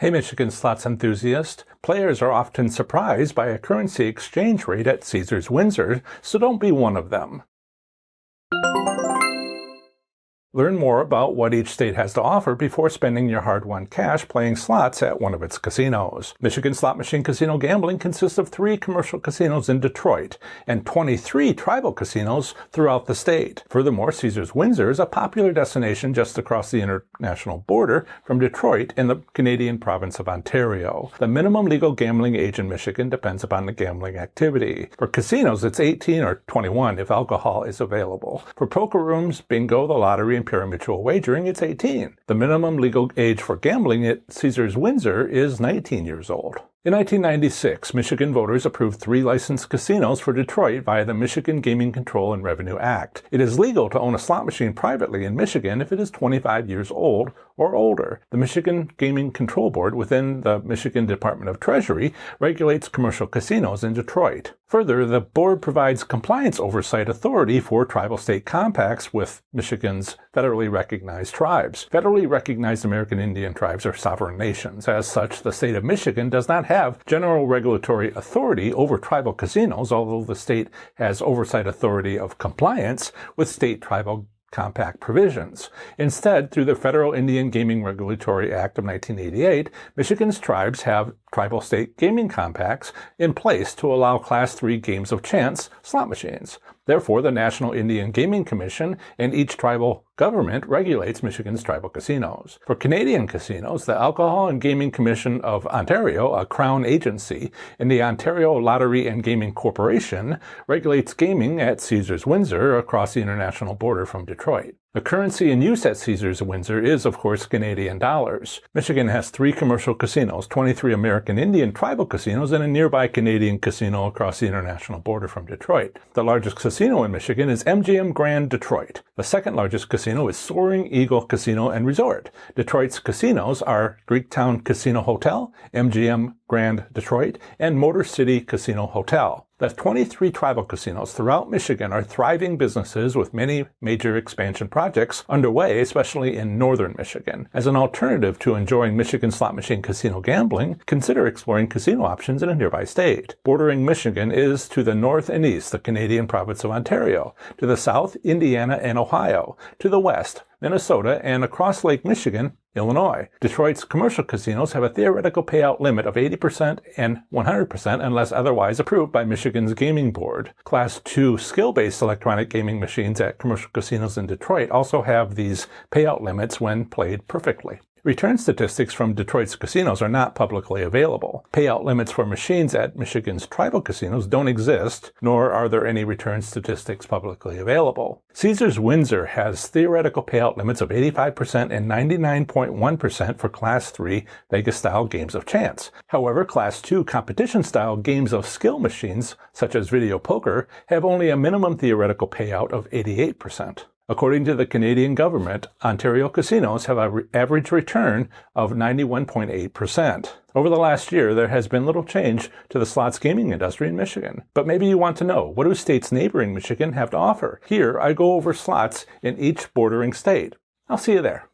Hey Michigan slots enthusiast, players are often surprised by a currency exchange rate at Caesars Windsor, so don't be one of them. Learn more about what each state has to offer before spending your hard-won cash playing slots at one of its casinos. Michigan Slot Machine Casino Gambling consists of 3 commercial casinos in Detroit and 23 tribal casinos throughout the state. Furthermore, Caesars Windsor is a popular destination just across the international border from Detroit in the Canadian province of Ontario. The minimum legal gambling age in Michigan depends upon the gambling activity. For casinos, it's 18 or 21 if alcohol is available. For poker rooms, bingo, the lottery, and pari-mutuel wagering, it's 18. The minimum legal age for gambling at Caesars Windsor is 19 years old. In 1996, Michigan voters approved 3 licensed casinos for Detroit via the Michigan Gaming Control and Revenue Act. It is legal to own a slot machine privately in Michigan if it is 25 years old or older. The Michigan Gaming Control Board within the Michigan Department of Treasury regulates commercial casinos in Detroit. Further, the board provides compliance oversight authority for tribal state compacts with Michigan's federally recognized tribes. Federally recognized American Indian tribes are sovereign nations. As such, the state of Michigan does not have general regulatory authority over tribal casinos, although the state has oversight authority of compliance with state tribal compact provisions. Instead, through the Federal Indian Gaming Regulatory Act of 1988, Michigan's tribes have tribal state gaming compacts in place to allow Class 3 games of chance slot machines. Therefore, the National Indian Gaming Commission and each tribal government regulates Michigan's tribal casinos. For Canadian casinos, the Alcohol and Gaming Commission of Ontario, a Crown agency, and the Ontario Lottery and Gaming Corporation regulates gaming at Caesars Windsor across the international border from Detroit. The currency in use at Caesars Windsor is, of course, Canadian dollars. Michigan has 3 commercial casinos, 23 American Indian tribal casinos, and a nearby Canadian casino across the international border from Detroit. The largest casino in Michigan is MGM Grand Detroit. The second largest casino is Soaring Eagle Casino and Resort. Detroit's casinos are Greektown Casino Hotel, MGM Grand Detroit, and Motor City Casino Hotel. The 23 tribal casinos throughout Michigan are thriving businesses with many major expansion projects underway, especially in northern Michigan. As an alternative to enjoying Michigan slot machine casino gambling, consider exploring casino options in a nearby state. Bordering Michigan is to the north and east the Canadian province of Ontario, to the south Indiana and Ohio, to the west Minnesota, and across Lake Michigan, Illinois. Detroit's commercial casinos have a theoretical payout limit of 80% and 100% unless otherwise approved by Michigan's Gaming Board. Class 2 skill-based electronic gaming machines at commercial casinos in Detroit also have these payout limits when played perfectly. Return statistics from Detroit's casinos are not publicly available. Payout limits for machines at Michigan's tribal casinos don't exist, nor are there any return statistics publicly available. Caesars Windsor has theoretical payout limits of 85% and 99.1% for Class 3 Vegas-style games of chance. However, Class 2 competition-style games of skill machines, such as video poker, have only a minimum theoretical payout of 88%. According to the Canadian government, Ontario casinos have an average return of 91.8%. Over the last year, there has been little change to the slots gaming industry in Michigan. But maybe you want to know, what do states neighboring Michigan have to offer? Here, I go over slots in each bordering state. I'll see you there.